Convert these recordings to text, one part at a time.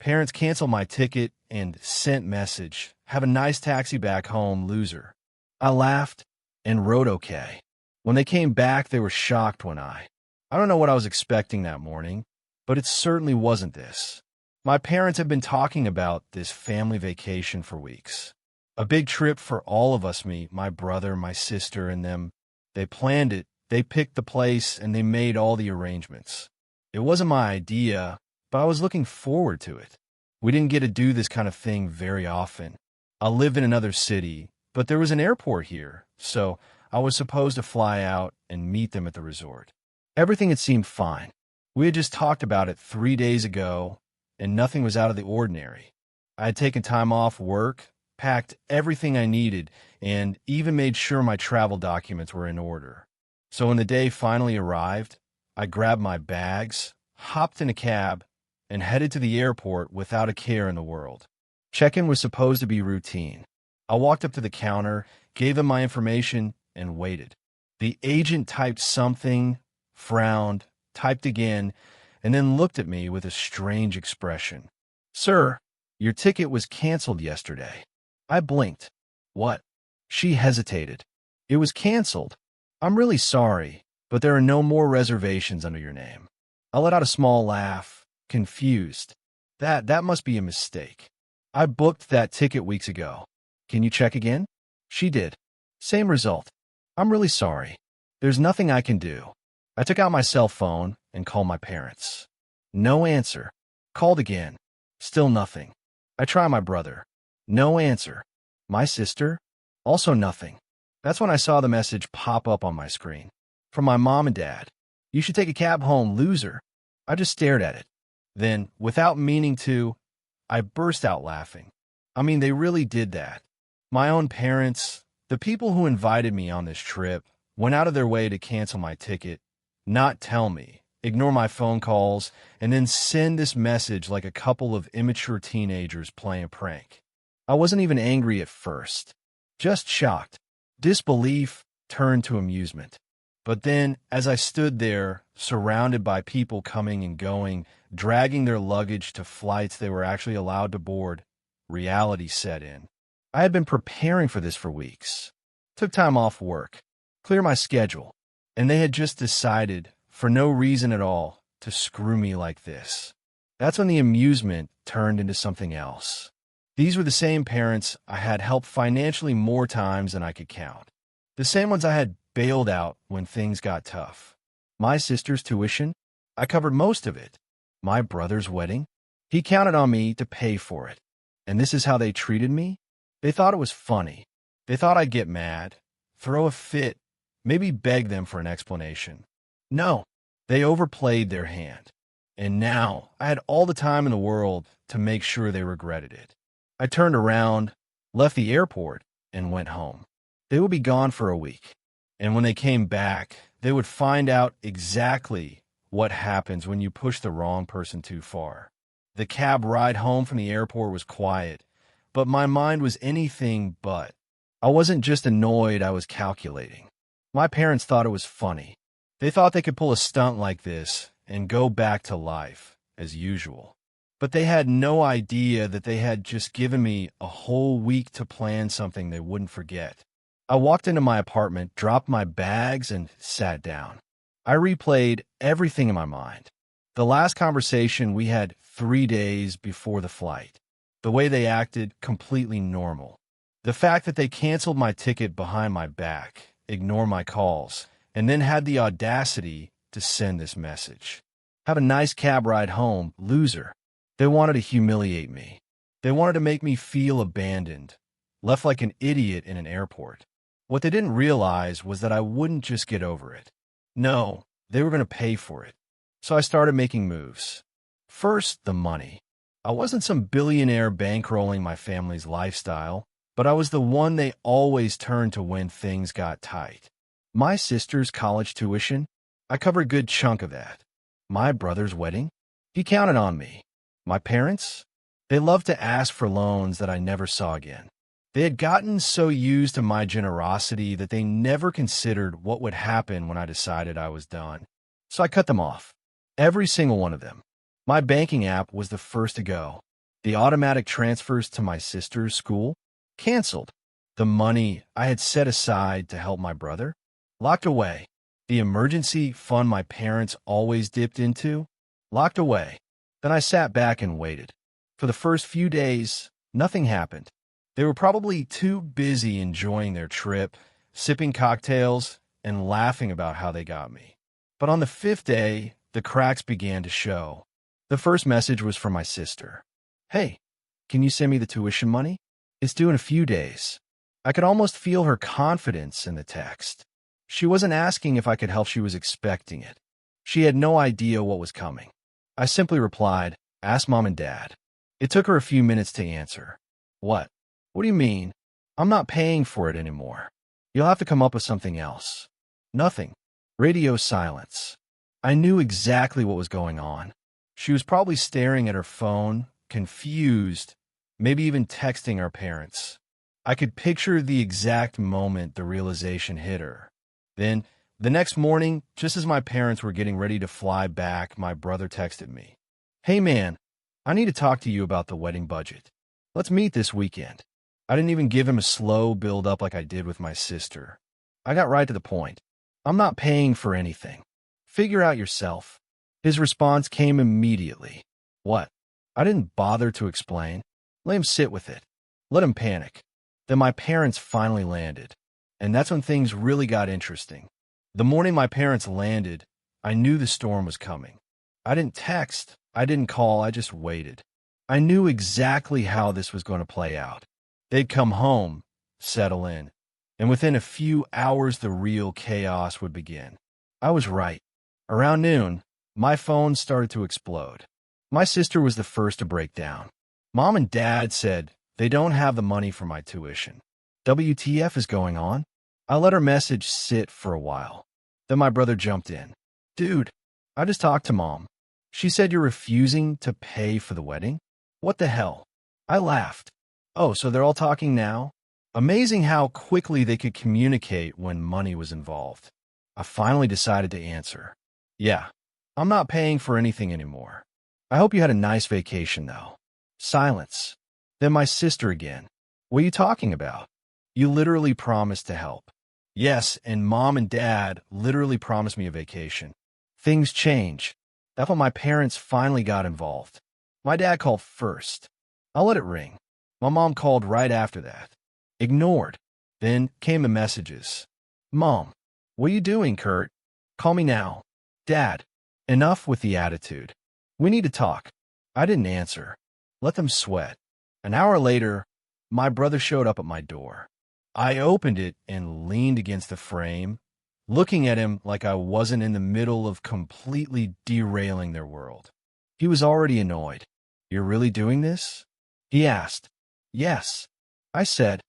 Parents canceled my ticket and sent message. Have a nice taxi back home, loser. I laughed and wrote okay. When they came back, they were shocked I don't know what I was expecting that morning, but it certainly wasn't this. My parents had been talking about this family vacation for weeks. A big trip for all of us, me, my brother, my sister, and them. They planned it, they picked the place, and they made all the arrangements. It wasn't my idea, but I was looking forward to it. We didn't get to do this kind of thing very often. I live in another city, but there was an airport here, so I was supposed to fly out and meet them at the resort. Everything had seemed fine. We had just talked about it 3 days ago, and nothing was out of the ordinary. I had taken time off work, packed everything I needed, and even made sure my travel documents were in order. So when the day finally arrived, I grabbed my bags, hopped in a cab, and headed to the airport without a care in the world. Check-in was supposed to be routine. I walked up to the counter, gave him my information, and waited. The agent typed something, frowned, typed again, and then looked at me with a strange expression. "Sir, your ticket was canceled yesterday." I blinked. "What?" She hesitated. "It was canceled. I'm really sorry, but there are no more reservations under your name." I let out a small laugh, confused. That must be a mistake. "I booked that ticket weeks ago. Can you check again?" She did. Same result. "I'm really sorry. There's nothing I can do." I took out my cell phone and called my parents. No answer. Called again. Still nothing. I tried my brother. No answer. My sister? Also nothing. That's when I saw the message pop up on my screen. From my mom and dad. "You should take a cab home, loser." I just stared at it. Then, without meaning to, I burst out laughing. I mean, they really did that. My own parents, the people who invited me on this trip, went out of their way to cancel my ticket, not tell me, ignore my phone calls, and then send this message like a couple of immature teenagers playing a prank. I wasn't even angry at first, just shocked. Disbelief turned to amusement. But then, as I stood there, surrounded by people coming and going, dragging their luggage to flights they were actually allowed to board, reality set in. I had been preparing for this for weeks. Took time off work, clear my schedule, and they had just decided, for no reason at all, to screw me like this. That's when the amusement turned into something else. These were the same parents I had helped financially more times than I could count. The same ones I had bailed out when things got tough. My sister's tuition, I covered most of it. My brother's wedding, he counted on me to pay for it. And this is how they treated me? They thought it was funny. They thought I'd get mad, throw a fit, maybe beg them for an explanation. No, they overplayed their hand. And now I had all the time in the world to make sure they regretted it. I turned around, left the airport, and went home. They would be gone for a week. And when they came back, they would find out exactly what happens when you push the wrong person too far. The cab ride home from the airport was quiet, but my mind was anything but. I wasn't just annoyed, I was calculating. My parents thought it was funny. They thought they could pull a stunt like this and go back to life as usual. But they had no idea that they had just given me a whole week to plan something they wouldn't forget. I walked into my apartment, dropped my bags, and sat down. I replayed everything in my mind. The last conversation we had 3 days before the flight. The way they acted, completely normal. The fact that they canceled my ticket behind my back, ignored my calls, and then had the audacity to send this message. "Have a nice cab ride home, loser." They wanted to humiliate me. They wanted to make me feel abandoned, left like an idiot in an airport. What they didn't realize was that I wouldn't just get over it. No, they were going to pay for it. So I started making moves. First, the money. I wasn't some billionaire bankrolling my family's lifestyle, but I was the one they always turned to when things got tight. My sister's college tuition, I covered a good chunk of that. My brother's wedding, he counted on me. My parents, they loved to ask for loans that I never saw again. They had gotten so used to my generosity that they never considered what would happen when I decided I was done. So I cut them off. Every single one of them. My banking app was the first to go. The automatic transfers to my sister's school? Canceled. The money I had set aside to help my brother? Locked away. The emergency fund my parents always dipped into? Locked away. Then I sat back and waited. For the first few days, nothing happened. They were probably too busy enjoying their trip, sipping cocktails, and laughing about how they got me. But on the fifth day, the cracks began to show. The first message was from my sister. Hey, can you send me the tuition money? It's due in a few days. I could almost feel her confidence in the text. She wasn't asking if I could help, she was expecting it. She had no idea what was coming. I simply replied, ask Mom and Dad. It took her a few minutes to answer. What? What do you mean? I'm not paying for it anymore. You'll have to come up with something else. Nothing. Radio silence. I knew exactly what was going on. She was probably staring at her phone, confused, maybe even texting our parents. I could picture the exact moment the realization hit her. Then, the next morning, just as my parents were getting ready to fly back, my brother texted me. Hey man, I need to talk to you about the wedding budget. Let's meet this weekend. I didn't even give him a slow build-up like I did with my sister. I got right to the point. I'm not paying for anything. Figure out yourself. His response came immediately. What? I didn't bother to explain. Let him sit with it. Let him panic. Then my parents finally landed. And that's when things really got interesting. The morning my parents landed, I knew the storm was coming. I didn't text. I didn't call. I just waited. I knew exactly how this was going to play out. They'd come home, settle in, and within a few hours the real chaos would begin. I was right. Around noon, my phone started to explode. My sister was the first to break down. Mom and Dad said they don't have the money for my tuition. WTF is going on? I let her message sit for a while. Then my brother jumped in. Dude, I just talked to Mom. She said you're refusing to pay for the wedding? What the hell? I laughed. Oh, so they're all talking now? Amazing how quickly they could communicate when money was involved. I finally decided to answer. Yeah, I'm not paying for anything anymore. I hope you had a nice vacation, though. Silence. Then my sister again. What are you talking about? You literally promised to help. Yes, and Mom and Dad literally promised me a vacation. Things change. That's when my parents finally got involved. My dad called first. I'll let it ring. My mom called right after that. Ignored. Then came the messages. Mom, what are you doing, Kurt? Call me now. Dad, enough with the attitude. We need to talk. I didn't answer. Let them sweat. An hour later, my brother showed up at my door. I opened it and leaned against the frame, looking at him like I wasn't in the middle of completely derailing their world. He was already annoyed. You're really doing this? He asked. Yes. I said,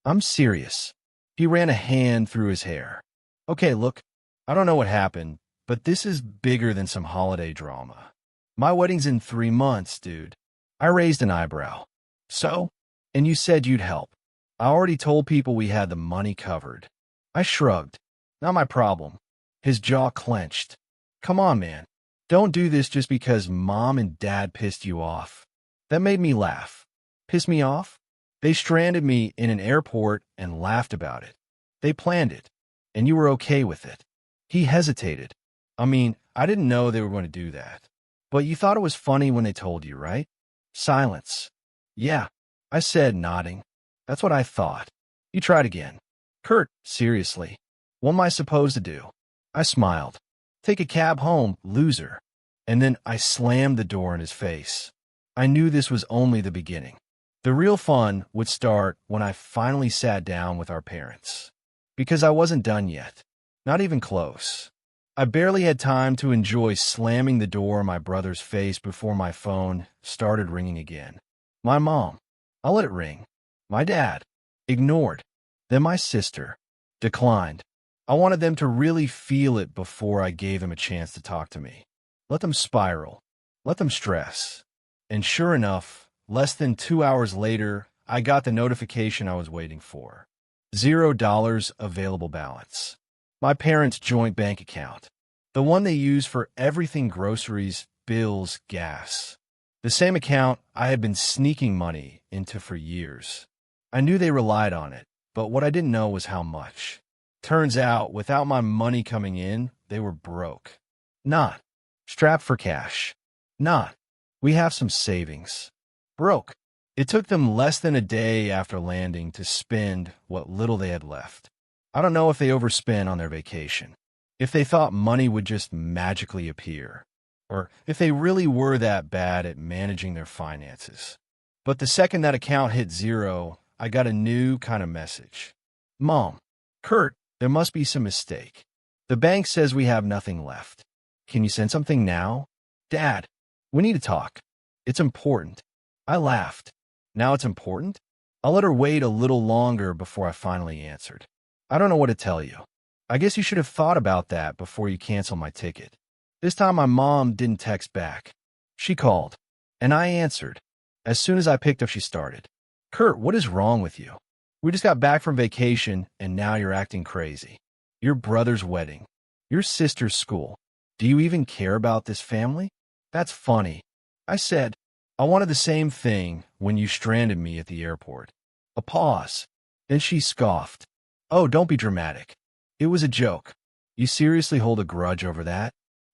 I'm serious. He ran a hand through his hair. Okay, look, I don't know what happened, but this is bigger than some holiday drama. My wedding's in 3 months, dude. I raised an eyebrow. So? And you said you'd help. I already told people we had the money covered. I shrugged. Not my problem. His jaw clenched. Come on, man. Don't do this just because Mom and Dad pissed you off. That made me laugh. Pissed me off? They stranded me in an airport and laughed about it. They planned it, and you were okay with it. He hesitated. I mean, I didn't know they were going to do that. But you thought it was funny when they told you, right? Silence. Yeah, I said, nodding. That's what I thought. He tried again. Kurt, seriously. What am I supposed to do? I smiled. Take a cab home, loser. And then I slammed the door in his face. I knew this was only the beginning. The real fun would start when I finally sat down with our parents. Because I wasn't done yet. Not even close. I barely had time to enjoy slamming the door in my brother's face before my phone started ringing again. My mom. I'll let it ring. My dad. Ignored. Then my sister. Declined. I wanted them to really feel it before I gave them a chance to talk to me. Let them spiral. Let them stress. And sure enough, less than 2 hours later, I got the notification I was waiting for. $0 available balance. My parents' joint bank account. The one they use for everything: groceries, bills, gas. The same account I had been sneaking money into for years. I knew they relied on it, but what I didn't know was how much. Turns out, without my money coming in, they were broke. Not strapped for cash. Not, we have some savings. Broke. It took them less than a day after landing to spend what little they had left. I don't know if they overspent on their vacation, if they thought money would just magically appear, or if they really were that bad at managing their finances. But the second that account hit zero, I got a new kind of message. Mom, Kurt, there must be some mistake. The bank says we have nothing left. Can you send something now? Dad, we need to talk. It's important. I laughed. Now it's important? I let her wait a little longer before I finally answered. I don't know what to tell you. I guess you should have thought about that before you canceled my ticket. This time my mom didn't text back. She called, and I answered. As soon as I picked up, she started. Kurt, what is wrong with you? We just got back from vacation, and now you're acting crazy. Your brother's wedding. Your sister's school. Do you even care about this family? That's funny. I said, I wanted the same thing when you stranded me at the airport. A pause. Then she scoffed. Oh, don't be dramatic. It was a joke. You seriously hold a grudge over that?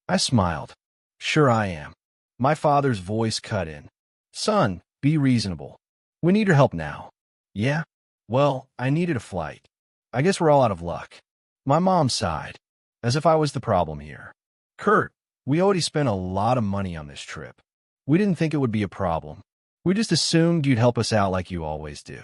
I smiled. Sure I am. My father's voice cut in. Son, be reasonable. We need your help now. Yeah? Well, I needed a flight. I guess we're all out of luck. My mom sighed, as if I was the problem here. Kurt, we already spent a lot of money on this trip. We didn't think it would be a problem. We just assumed you'd help us out like you always do.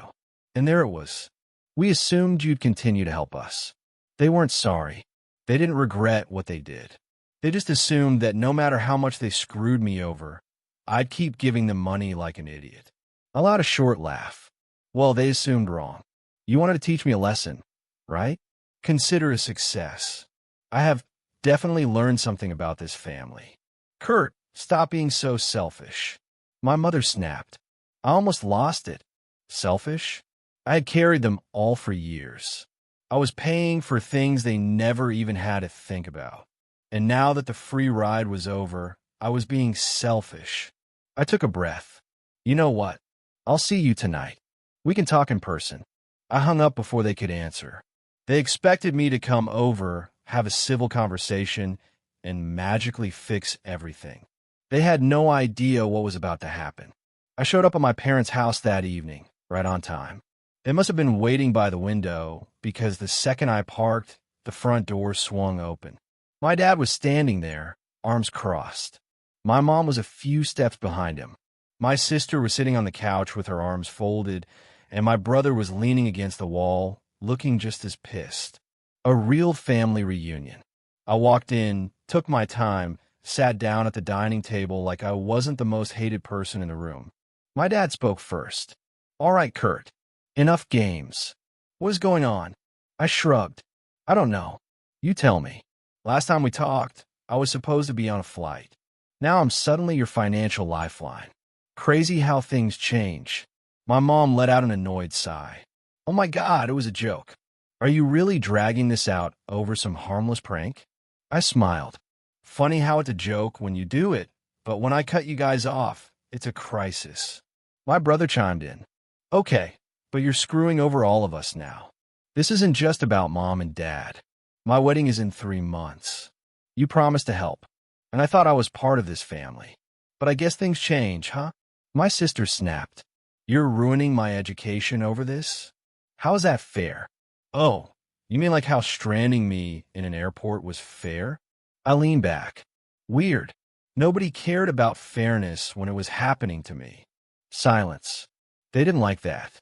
And there it was. We assumed you'd continue to help us. They weren't sorry. They didn't regret what they did. They just assumed that no matter how much they screwed me over, I'd keep giving them money like an idiot. I allowed a short laugh. Well, they assumed wrong. You wanted to teach me a lesson, right? Consider a success. I have definitely learned something about this family. Kurt, stop being so selfish. My mother snapped. I almost lost it. Selfish? I had carried them all for years. I was paying for things they never even had to think about. And now that the free ride was over, I was being selfish. I took a breath. You know what? I'll see you tonight. We can talk in person. I hung up before they could answer. They expected me to come over, have a civil conversation, and magically fix everything. They had no idea what was about to happen. I showed up at my parents' house that evening, right on time. They must have been waiting by the window because the second I parked, the front door swung open. My dad was standing there, arms crossed. My mom was a few steps behind him. My sister was sitting on the couch with her arms folded, and my brother was leaning against the wall, looking just as pissed. A real family reunion. I walked in, took my time, sat down at the dining table like I wasn't the most hated person in the room. My dad spoke first. All right, Kurt. Enough games. What is going on? I shrugged. I don't know. You tell me. Last time we talked, I was supposed to be on a flight. Now I'm suddenly your financial lifeline. Crazy how things change. My mom let out an annoyed sigh. Oh my God, it was a joke. Are you really dragging this out over some harmless prank? I smiled. Funny how it's a joke when you do it, but when I cut you guys off, it's a crisis. My brother chimed in. Okay, but you're screwing over all of us now. This isn't just about mom and dad. My wedding is in 3 months. You promised to help, and I thought I was part of this family. But I guess things change, huh? My sister snapped. You're ruining my education over this? How is that fair? Oh, you mean like how stranding me in an airport was fair? I leaned back. Weird. Nobody cared about fairness when it was happening to me. Silence. They didn't like that.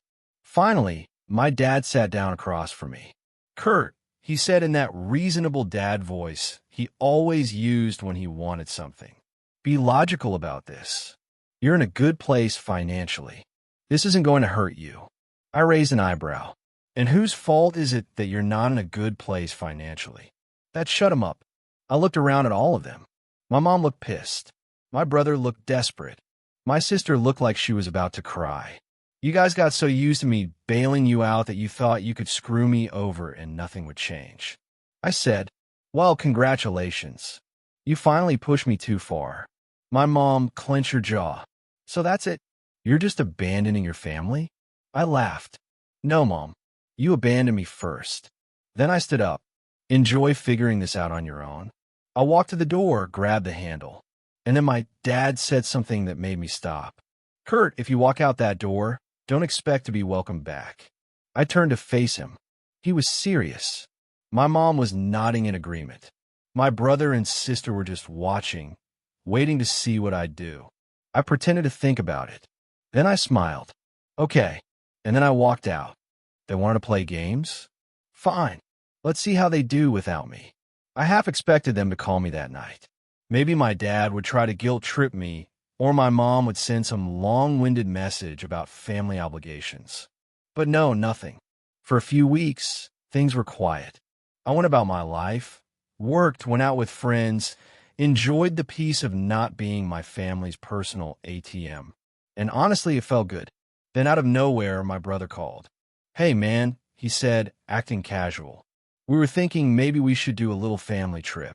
Finally, my dad sat down across from me. Kurt, he said in that reasonable dad voice he always used when he wanted something. Be logical about this. You're in a good place financially. This isn't going to hurt you. I raised an eyebrow. And whose fault is it that you're not in a good place financially? That shut him up. I looked around at all of them. My mom looked pissed. My brother looked desperate. My sister looked like she was about to cry. You guys got so used to me bailing you out that you thought you could screw me over and nothing would change. I said, well, congratulations. You finally pushed me too far. My mom clenched her jaw. So that's it? You're just abandoning your family? I laughed. No, Mom. You abandoned me first. Then I stood up. Enjoy figuring this out on your own. I walked to the door, grabbed the handle. And then my dad said something that made me stop. Kurt, if you walk out that door, don't expect to be welcomed back. I turned to face him. He was serious. My mom was nodding in agreement. My brother and sister were just watching, waiting to see what I'd do. I pretended to think about it. Then I smiled. Okay. And then I walked out. They wanted to play games? Fine. Let's see how they do without me. I half expected them to call me that night. Maybe my dad would try to guilt-trip me, or my mom would send some long-winded message about family obligations. But no, nothing. For a few weeks, things were quiet. I went about my life, worked, went out with friends, enjoyed the peace of not being my family's personal ATM. And honestly, it felt good. Then out of nowhere, my brother called. Hey, man, he said, acting casual. We were thinking maybe we should do a little family trip,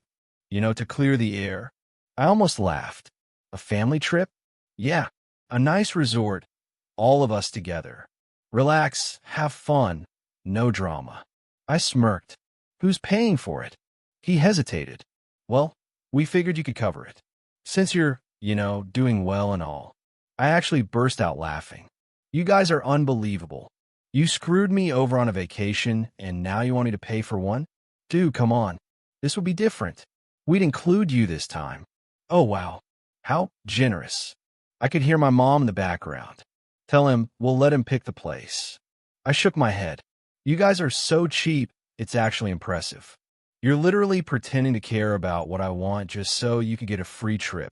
to clear the air. I almost laughed. A family trip? Yeah, a nice resort, all of us together. Relax, have fun, no drama. I smirked. Who's paying for it? He hesitated. Well, we figured you could cover it. Since you're, doing well and all. I actually burst out laughing. You guys are unbelievable. You screwed me over on a vacation, and now you want me to pay for one? Dude, come on. This would be different. We'd include you this time. Oh, wow. How generous. I could hear my mom in the background. Tell him we'll let him pick the place. I shook my head. You guys are so cheap, it's actually impressive. You're literally pretending to care about what I want just so you could get a free trip.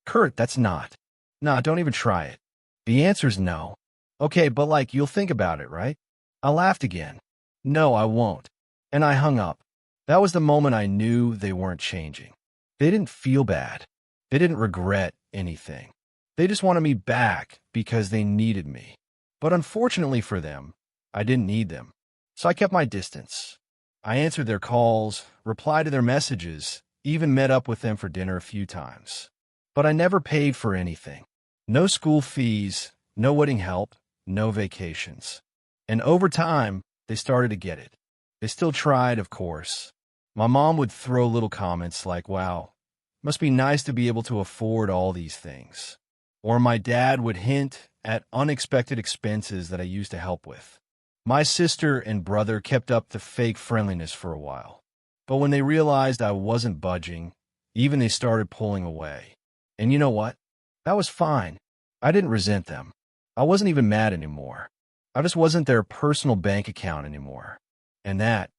Kurt, that's not. Nah, don't even try it. The answer's no. Okay, but you'll think about it, right? I laughed again. No, I won't. And I hung up. That was the moment I knew they weren't changing. They didn't feel bad. They didn't regret anything. They just wanted me back because they needed me. But unfortunately for them, I didn't need them. So I kept my distance. I answered their calls, replied to their messages, even met up with them for dinner a few times. But I never paid for anything. No school fees, no wedding help, no vacations. And over time, they started to get it. They still tried, of course. My mom would throw little comments like, wow, must be nice to be able to afford all these things. Or my dad would hint at unexpected expenses that I used to help with. My sister and brother kept up the fake friendliness for a while. But when they realized I wasn't budging, even they started pulling away. And you know what? That was fine. I didn't resent them. I wasn't even mad anymore. I just wasn't their personal bank account anymore. And that,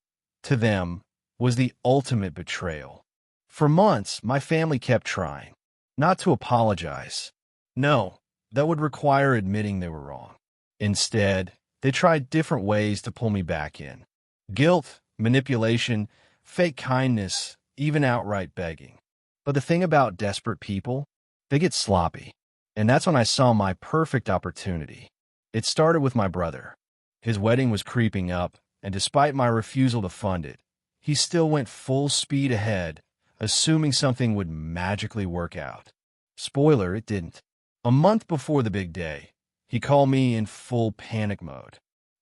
to them, was the ultimate betrayal. For months, my family kept trying. Not to apologize. No, that would require admitting they were wrong. Instead, they tried different ways to pull me back in. Guilt, manipulation, fake kindness, even outright begging. But the thing about desperate people, they get sloppy. And that's when I saw my perfect opportunity. It started with my brother. His wedding was creeping up, and despite my refusal to fund it, he still went full speed ahead, assuming something would magically work out. Spoiler, it didn't. A month before the big day, he called me in full panic mode.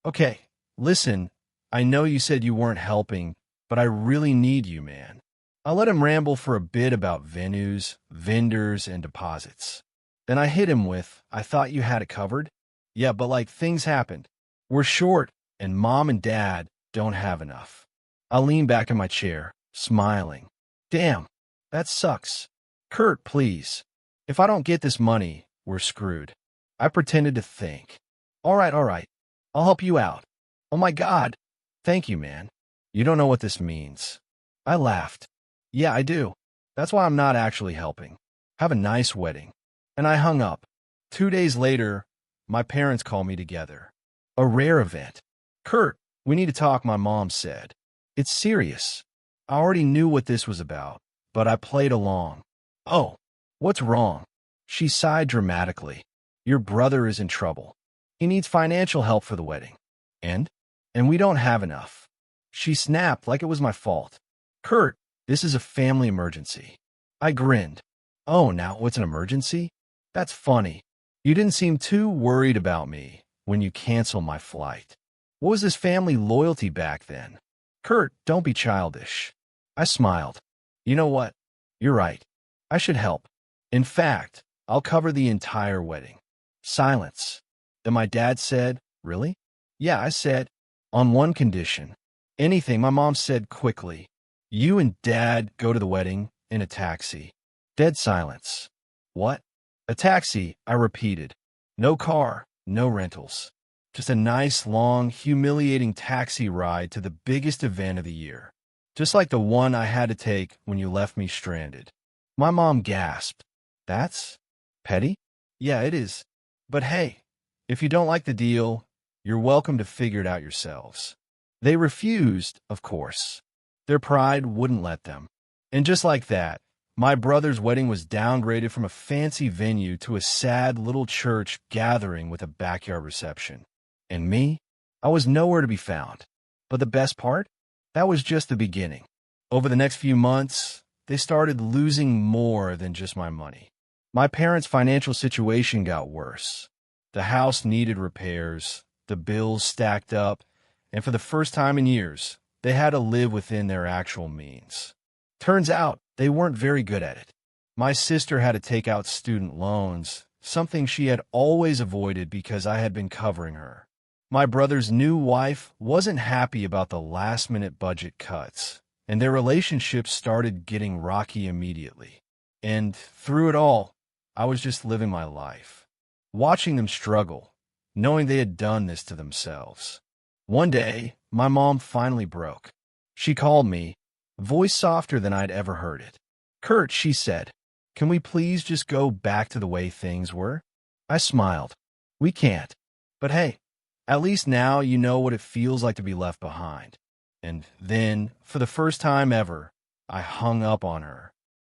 Okay, listen, I know you said you weren't helping, but I really need you, man. I let him ramble for a bit about venues, vendors, and deposits. Then I hit him with, I thought you had it covered. Yeah, but things happened. We're short, and mom and dad don't have enough. I leaned back in my chair, smiling. Damn, that sucks. Kurt, please. If I don't get this money, we're screwed. I pretended to think. All right. I'll help you out. Oh my God. Thank you, man. You don't know what this means. I laughed. Yeah, I do. That's why I'm not actually helping. Have a nice wedding. And I hung up. 2 days later, my parents called me together. A rare event. Kurt, we need to talk, my mom said. It's serious. I already knew what this was about, but I played along. Oh, what's wrong? She sighed dramatically. Your brother is in trouble. He needs financial help for the wedding. And we don't have enough. She snapped like it was my fault. Kurt, this is a family emergency. I grinned. Oh, now it's an emergency? That's funny. You didn't seem too worried about me when you canceled my flight. What was this family loyalty back then? Kurt, don't be childish. I smiled. You know what? You're right. I should help. In fact, I'll cover the entire wedding. Silence. Then my dad said, Really? Yeah, I said, on one condition. Anything, my mom said quickly. You and Dad go to the wedding in a taxi. Dead silence. What? A taxi, I repeated. No car, no rentals. Just a nice, long, humiliating taxi ride to the biggest event of the year. Just like the one I had to take when you left me stranded. My mom gasped. That's petty? Yeah, it is. But hey, if you don't like the deal, you're welcome to figure it out yourselves. They refused, of course. Their pride wouldn't let them. And just like that, my brother's wedding was downgraded from a fancy venue to a sad little church gathering with a backyard reception. And me? I was nowhere to be found. But the best part? That was just the beginning. Over the next few months, they started losing more than just my money. My parents' financial situation got worse. The house needed repairs, the bills stacked up, and for the first time in years, they had to live within their actual means. Turns out, they weren't very good at it. My sister had to take out student loans, something she had always avoided because I had been covering her. My brother's new wife wasn't happy about the last-minute budget cuts, and their relationship started getting rocky immediately. And through it all, I was just living my life, watching them struggle, knowing they had done this to themselves. One day, my mom finally broke. She called me, voice softer than I'd ever heard it. Kurt, she said, can we please just go back to the way things were? I smiled. We can't. But hey, at least now you know what it feels like to be left behind. And then, for the first time ever, I hung up on her.